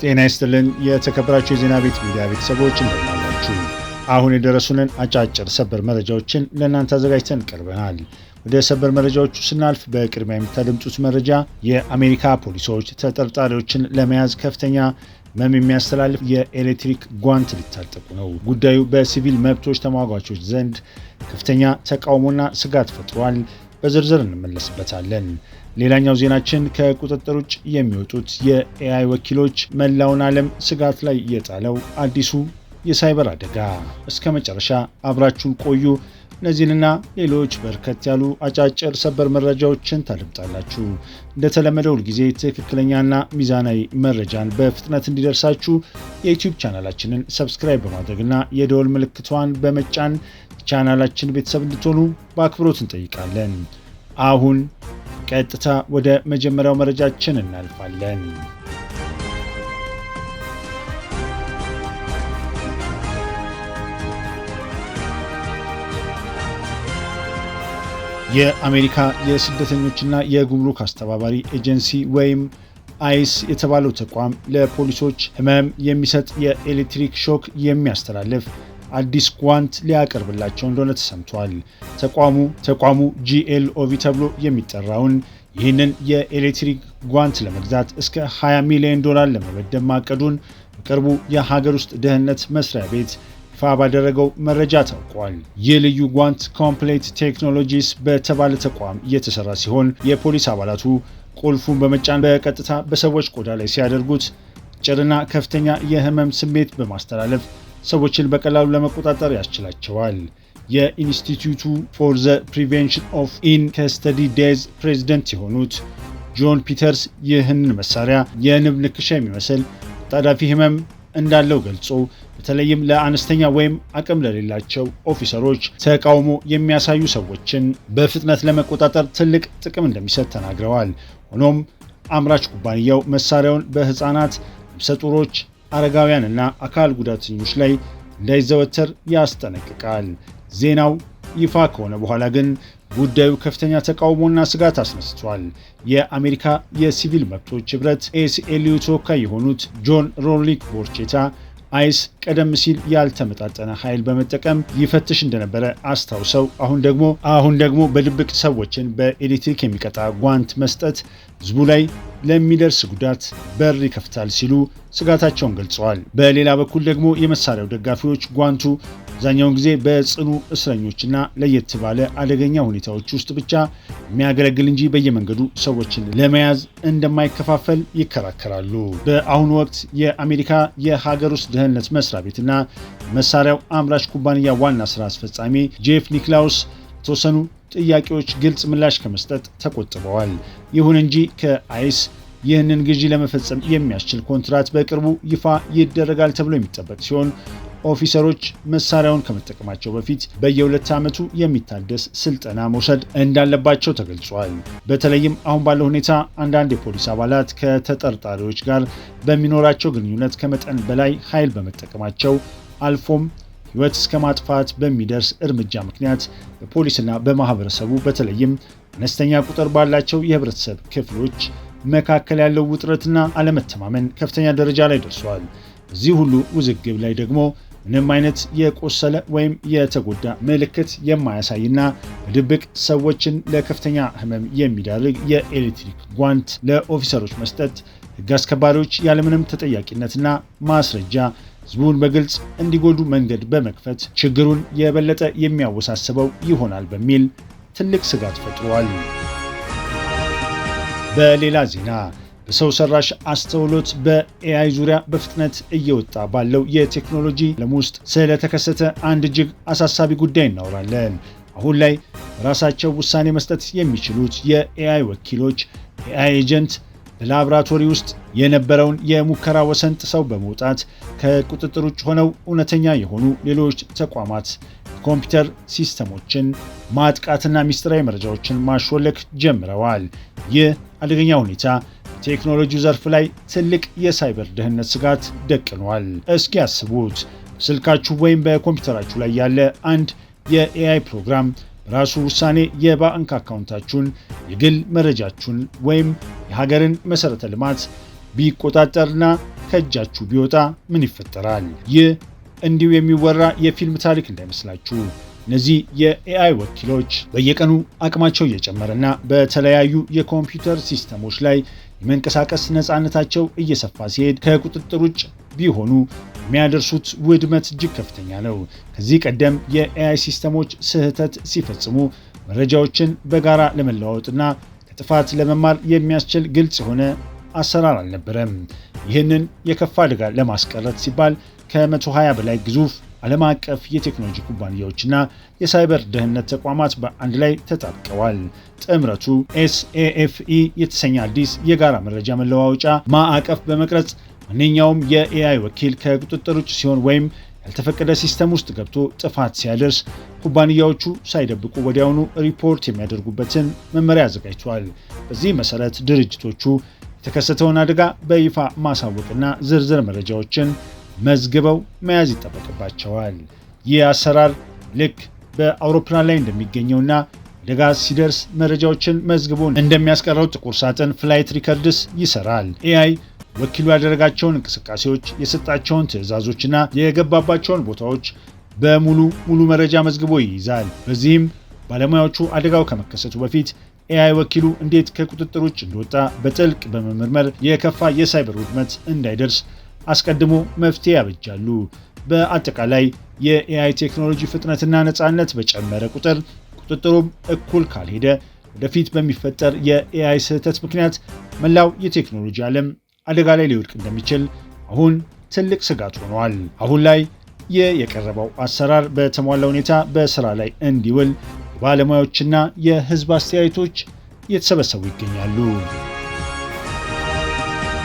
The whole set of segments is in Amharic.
ጤና ይስጥልን የተከበራችሁ የዜና ቤት ሚዲያ ቤተሰቦች እንደምናላችሁ። አሁን የደረሱንን አጫጭር ሰበር መረጃዎችን ለእናንተ አዘጋጅተን ቀርበናል። ወደ ሰበር መረጃዎቹ ስናልፍ በቅድሚያ የምታደምጡት መረጃ የአሜሪካ ፖሊሶች ተጠርጣሪዎችን ለመያዝ ከፍተኛ መም የሚያስተላልፍ የኤሌክትሪክ ጓንት ሊታጠቁ ነው። ጉዳዩ በሲቪል መብቶች ተሟጋቾች ዘንድ ከፍተኛ ተቃውሞና ስጋት ፈጥሯል። በዝርዝር እንመለስበታለን። ሌላኛው ዜናችን ከቁጥጥር ውጭ የሚወጡት የኤአይ ወኪሎች መላውን ዓለም ስጋት ላይ የጣለው አዲሱ የሳይበር አደጋ። እስከ መጨረሻ አብራችሁን ቆዩ። እነዚህንና ሌሎች በርከት ያሉ አጫጭር ሰበር መረጃዎችን ታደምጣላችሁ። እንደተለመደው ሁልጊዜ ትክክለኛና ሚዛናዊ መረጃን በፍጥነት እንዲደርሳችሁ የዩቲዩብ ቻናላችንን ሰብስክራይብ በማድረግና የደወል ምልክቷን በመጫን ቻናላችን ቤተሰብ እንድትሆኑ በአክብሮት እንጠይቃለን። አሁን ቀጥታ ወደ መጀመሪያው መረጃችን እናልፋለን። የአሜሪካ የስደተኞችና የጉምሩክ አስተባባሪ ኤጀንሲ ወይም አይስ የተባለው ተቋም ለፖሊሶች ህመም የሚሰጥ የኤሌክትሪክ ሾክ የሚያስተላልፍ አዲስ ጓንት ሊያቀርብላቸው እንደሆነ ተሰምቷል። ተቋሙ GLOV ተብሎ የሚጠራውን ይህንን የኤሌክትሪክ ጓንት ለመግዛት እስከ $20 ሚሊዮን ለመመደብ ማቀዱን በቅርቡ የሀገር ውስጥ ደህንነት መስሪያ ቤት ይፋ ባደረገው መረጃ ታውቋል። ይህ ልዩ ጓንት ኮምፕሌት ቴክኖሎጂስ በተባለ ተቋም እየተሰራ ሲሆን የፖሊስ አባላቱ ቁልፉን በመጫን በቀጥታ በሰዎች ቆዳ ላይ ሲያደርጉት ጭርና ከፍተኛ የህመም ስሜት በማስተላለፍ ሰዎችን በቀላሉ ለመቆጣጠር ያስችላቸዋል። የኢንስቲትዩቱ ፎር ዘ ፕሪቬንሽን ኦፍ ኢን ከስተዲ ዴዝ ፕሬዚደንት የሆኑት ጆን ፒተርስ ይህንን መሳሪያ የንብ ንክሻ የሚመስል ጣዳፊ ህመም እንዳለው ገልጾ በተለይም ለአነስተኛ ወይም አቅም ለሌላቸው ኦፊሰሮች ተቃውሞ የሚያሳዩ ሰዎችን በፍጥነት ለመቆጣጠር ትልቅ ጥቅም እንደሚሰጥ ተናግረዋል። ሆኖም አምራች ኩባንያው መሳሪያውን በህፃናት፣ ነፍሰ ጡሮች፣ አረጋውያንና አካል ጉዳተኞች ላይ እንዳይዘወተር ያስጠነቅቃል። ዜናው ይፋ ከሆነ በኋላ ግን ጉዳዩ ከፍተኛ ተቃውሞና ስጋት አስነስቷል። የአሜሪካ የሲቪል መብቶች ህብረት ACLU ተወካይ የሆኑት ጆን ሮሊክ ቦርቼታ አይስ ቀደም ሲል ያልተመጣጠነ ኃይል በመጠቀም ይፈትሽ እንደነበረ አስታውሰው አሁን ደግሞ በድብቅ ሰዎችን በኤሌክትሪክ የሚቀጣ ጓንት መስጠት ህዝቡ ላይ ለሚደርስ ጉዳት በር ይከፍታል ሲሉ ስጋታቸውን ገልጸዋል። በሌላ በኩል ደግሞ የመሳሪያው ደጋፊዎች ጓንቱ አብዛኛውን ጊዜ በጽኑ እስረኞችና ለየት ባለ አደገኛ ሁኔታዎች ውስጥ ብቻ የሚያገለግል እንጂ በየመንገዱ ሰዎችን ለመያዝ እንደማይከፋፈል ይከራከራሉ። በአሁኑ ወቅት የአሜሪካ የሀገር ውስጥ ደህንነት መስሪያ ቤትና መሳሪያው አምራች ኩባንያ ዋና ስራ አስፈጻሚ ጄፍ ኒክላውስ የተወሰኑ ጥያቄዎች ግልጽ ምላሽ ከመስጠት ተቆጥበዋል። ይሁን እንጂ ከአይስ ይህንን ግዢ ለመፈጸም የሚያስችል ኮንትራት በቅርቡ ይፋ ይደረጋል ተብሎ የሚጠበቅ ሲሆን ኦፊሰሮች መሳሪያውን ከመጠቀማቸው በፊት በየ2 ዓመቱ የሚታደስ ስልጠና መውሰድ እንዳለባቸው ተገልጿል። በተለይም አሁን ባለው ሁኔታ አንዳንድ የፖሊስ አባላት ከተጠርጣሪዎች ጋር በሚኖራቸው ግንኙነት ከመጠን በላይ ኃይል በመጠቀማቸው አልፎም ሕይወት እስከ ማጥፋት በሚደርስ እርምጃ ምክንያት በፖሊስና በማህበረሰቡ በተለይም አነስተኛ ቁጥር ባላቸው የህብረተሰብ ክፍሎች መካከል ያለው ውጥረትና አለመተማመን ከፍተኛ ደረጃ ላይ ደርሷል። እዚህ ሁሉ ውዝግብ ላይ ደግሞ ምንም አይነት የቆሰለ ወይም የተጎዳ ምልክት የማያሳይና በድብቅ ሰዎችን ለከፍተኛ ህመም የሚዳርግ የኤሌክትሪክ ጓንት ለኦፊሰሮች መስጠት ህግ አስከባሪዎች ያለምንም ተጠያቂነትና ማስረጃ ህዝቡን በግልጽ እንዲጎዱ መንገድ በመክፈት ችግሩን የበለጠ የሚያወሳስበው ይሆናል በሚል ትልቅ ስጋት ፈጥሯል። በሌላ ዜና በሰው ሰራሽ አስተውሎት በኤአይ ዙሪያ በፍጥነት እየወጣ ባለው የቴክኖሎጂ ዓለም ውስጥ ስለተከሰተ አንድ እጅግ አሳሳቢ ጉዳይ እናወራለን። አሁን ላይ ራሳቸው ውሳኔ መስጠት የሚችሉት የኤአይ ወኪሎች ኤአይ ኤጀንት በላብራቶሪ ውስጥ የነበረውን የሙከራ ወሰን ጥሰው በመውጣት ከቁጥጥር ውጭ ሆነው እውነተኛ የሆኑ ሌሎች ተቋማት ኮምፒውተር ሲስተሞችን ማጥቃትና ሚስጥራዊ መረጃዎችን ማሾለክ ጀምረዋል። ይህ አደገኛ ሁኔታ ቴክኖሎጂው ዘርፍ ላይ ትልቅ የሳይበር ደህንነት ስጋት ደቅኗል። እስኪ ያስቡት፣ ስልካችሁ ወይም በኮምፒውተራችሁ ላይ ያለ አንድ የኤአይ ፕሮግራም በራሱ ውሳኔ የባንክ አካውንታችሁን፣ የግል መረጃችሁን ወይም የሀገርን መሰረተ ልማት ቢቆጣጠርና ከእጃችሁ ቢወጣ ምን ይፈጠራል? ይህ እንዲሁ የሚወራ የፊልም ታሪክ እንዳይመስላችሁ። እነዚህ የኤአይ ወኪሎች በየቀኑ አቅማቸው እየጨመረና በተለያዩ የኮምፒውተር ሲስተሞች ላይ የመንቀሳቀስ ነፃነታቸው እየሰፋ ሲሄድ ከቁጥጥር ውጭ ቢሆኑ የሚያደርሱት ውድመት እጅግ ከፍተኛ ነው። ከዚህ ቀደም የኤአይ ሲስተሞች ስህተት ሲፈጽሙ መረጃዎችን በጋራ ለመለዋወጥና ከጥፋት ለመማር የሚያስችል ግልጽ የሆነ አሰራር አልነበረም። ይህንን የከፋ አደጋ ለማስቀረት ሲባል ከ120 በላይ ግዙፍ ዓለም አቀፍ የቴክኖሎጂ ኩባንያዎችና የሳይበር ደህንነት ተቋማት በአንድ ላይ ተጣብቀዋል። ጥምረቱ SAFE የተሰኘ አዲስ የጋራ መረጃ መለዋወጫ ማዕቀፍ በመቅረጽ ማንኛውም የኤአይ ወኪል ከቁጥጥር ውጭ ሲሆን ወይም ያልተፈቀደ ሲስተም ውስጥ ገብቶ ጥፋት ሲያደርስ ኩባንያዎቹ ሳይደብቁ ወዲያውኑ ሪፖርት የሚያደርጉበትን መመሪያ አዘጋጅቷል። በዚህ መሰረት ድርጅቶቹ የተከሰተውን አደጋ በይፋ ማሳወቅና ዝርዝር መረጃዎችን መዝግበው መያዝ ይጠበቅባቸዋል። ይህ አሰራር ልክ በአውሮፕላን ላይ እንደሚገኘውና አደጋ ሲደርስ መረጃዎችን መዝግቦ እንደሚያስቀረው ጥቁር ሳጥን ፍላይት ሪከርድስ ይሰራል። ኤአይ ወኪሉ ያደረጋቸውን እንቅስቃሴዎች፣ የሰጣቸውን ትዕዛዞችና የገባባቸውን ቦታዎች በሙሉ መረጃ መዝግቦ ይይዛል። በዚህም ባለሙያዎቹ አደጋው ከመከሰቱ በፊት ኤአይ ወኪሉ እንዴት ከቁጥጥር ውጭ እንደወጣ በጥልቅ በመመርመር የከፋ የሳይበር ውድመት እንዳይደርስ አስቀድሞ መፍትሄ ያበጃሉ። በአጠቃላይ የኤአይ ቴክኖሎጂ ፍጥነትና ነፃነት በጨመረ ቁጥር ቁጥጥሩም እኩል ካልሄደ ወደፊት በሚፈጠር የኤአይ ስህተት ምክንያት መላው የቴክኖሎጂ ዓለም አደጋ ላይ ሊወድቅ እንደሚችል አሁን ትልቅ ስጋት ሆኗል። አሁን ላይ ይህ የቀረበው አሰራር በተሟላ ሁኔታ በስራ ላይ እንዲውል ባለሙያዎችና የህዝብ አስተያየቶች እየተሰበሰቡ ይገኛሉ።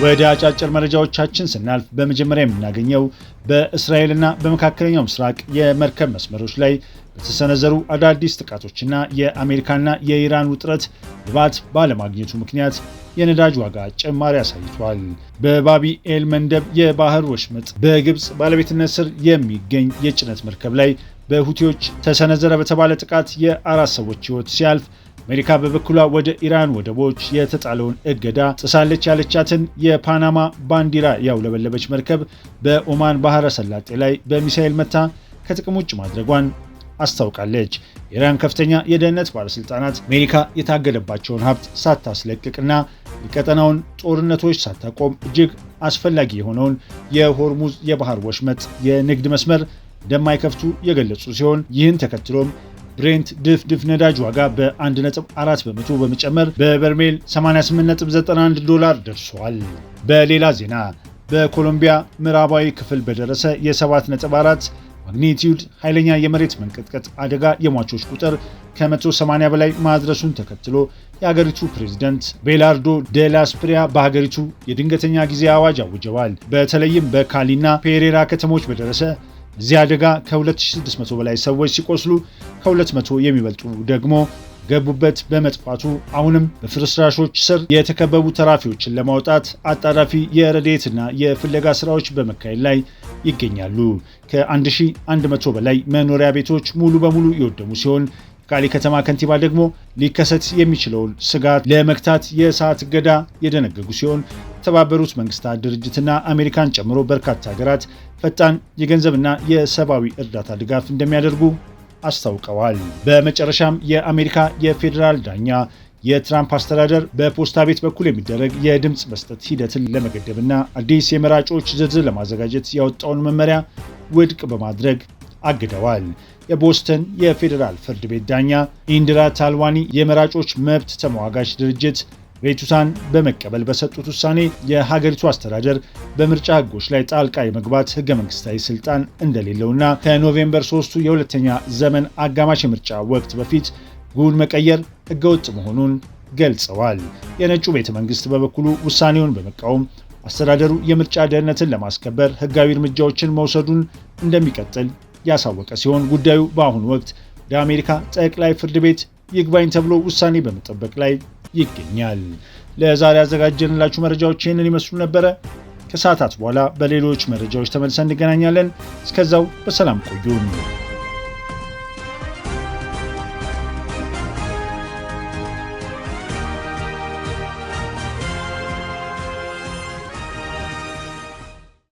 ወደ አጫጭር መረጃዎቻችን ስናልፍ በመጀመሪያ የምናገኘው በእስራኤልና በመካከለኛው ምስራቅ የመርከብ መስመሮች ላይ በተሰነዘሩ አዳዲስ ጥቃቶችና የአሜሪካና የኢራን ውጥረት ልባት ባለማግኘቱ ምክንያት የነዳጅ ዋጋ ጭማሪ አሳይቷል። በባቢ ኤል መንደብ የባህር ወሽመጥ በግብፅ ባለቤትነት ስር የሚገኝ የጭነት መርከብ ላይ በሁቲዎች ተሰነዘረ በተባለ ጥቃት የ4 ሰዎች ሕይወት ሲያልፍ አሜሪካ በበኩሏ ወደ ኢራን ወደቦች የተጣለውን እገዳ ጥሳለች ያለቻትን የፓናማ ባንዲራ ያውለበለበች መርከብ በኦማን ባህረ ሰላጤ ላይ በሚሳኤል መታ ከጥቅም ውጭ ማድረጓን አስታውቃለች። የኢራን ከፍተኛ የደህንነት ባለስልጣናት አሜሪካ የታገደባቸውን ሀብት ሳታስለቅቅና የቀጠናውን ጦርነቶች ሳታቆም እጅግ አስፈላጊ የሆነውን የሆርሙዝ የባህር ወሽመጥ የንግድ መስመር እንደማይከፍቱ የገለጹ ሲሆን ይህን ተከትሎም ብሬንት ድፍድፍ ነዳጅ ዋጋ በ1.4 በመቶ በመጨመር በበርሜል $88.91 ደርሷል። በሌላ ዜና በኮሎምቢያ ምዕራባዊ ክፍል በደረሰ የ7.4 ማግኒቲዩድ ኃይለኛ የመሬት መንቀጥቀጥ አደጋ የሟቾች ቁጥር ከ180 በላይ ማድረሱን ተከትሎ የሀገሪቱ ፕሬዝዳንት ቤላርዶ ዴላስፕሪያ በሀገሪቱ የድንገተኛ ጊዜ አዋጅ አውጀዋል። በተለይም በካሊና ፔሬራ ከተሞች በደረሰ እዚህ አደጋ ከ2600 በላይ ሰዎች ሲቆስሉ ከ200 የሚበልጡ ደግሞ ገቡበት በመጥፋቱ አሁንም በፍርስራሾች ስር የተከበቡ ተራፊዎችን ለማውጣት አጣዳፊ የረድኤትና የፍለጋ ስራዎች በመካሄድ ላይ ይገኛሉ። ከ1100 በላይ መኖሪያ ቤቶች ሙሉ በሙሉ የወደሙ ሲሆን የካሊ ከተማ ከንቲባ ደግሞ ሊከሰት የሚችለውን ስጋት ለመግታት የሰዓት እገዳ የደነገጉ ሲሆን የተባበሩት መንግስታት ድርጅትና አሜሪካን ጨምሮ በርካታ ሀገራት ፈጣን የገንዘብና የሰብአዊ እርዳታ ድጋፍ እንደሚያደርጉ አስታውቀዋል። በመጨረሻም የአሜሪካ የፌዴራል ዳኛ የትራምፕ አስተዳደር በፖስታ ቤት በኩል የሚደረግ የድምፅ መስጠት ሂደትን ለመገደብና አዲስ የመራጮች ዝርዝር ለማዘጋጀት ያወጣውን መመሪያ ውድቅ በማድረግ አግደዋል። የቦስተን የፌዴራል ፍርድ ቤት ዳኛ ኢንዲራ ታልዋኒ የመራጮች መብት ተሟጋች ድርጅት ቤቱታን በመቀበል በሰጡት ውሳኔ የሀገሪቱ አስተዳደር በምርጫ ህጎች ላይ ጣልቃ የመግባት ህገ መንግስታዊ ስልጣን እንደሌለውና ከኖቬምበር 3 የሁለተኛ ዘመን አጋማሽ የምርጫ ወቅት በፊት ህጉን መቀየር ህገወጥ መሆኑን ገልጸዋል። የነጩ ቤተ መንግስት በበኩሉ ውሳኔውን በመቃወም አስተዳደሩ የምርጫ ደህንነትን ለማስከበር ህጋዊ እርምጃዎችን መውሰዱን እንደሚቀጥል ያሳወቀ ሲሆን ጉዳዩ በአሁኑ ወቅት ወደ አሜሪካ ጠቅላይ ፍርድ ቤት ይግባኝ ተብሎ ውሳኔ በመጠበቅ ላይ ይገኛል። ለዛሬ ያዘጋጀንላችሁ መረጃዎች ይህንን ይመስሉ ነበረ። ከሰዓታት በኋላ በሌሎች መረጃዎች ተመልሰን እንገናኛለን። እስከዛው በሰላም ቆዩን።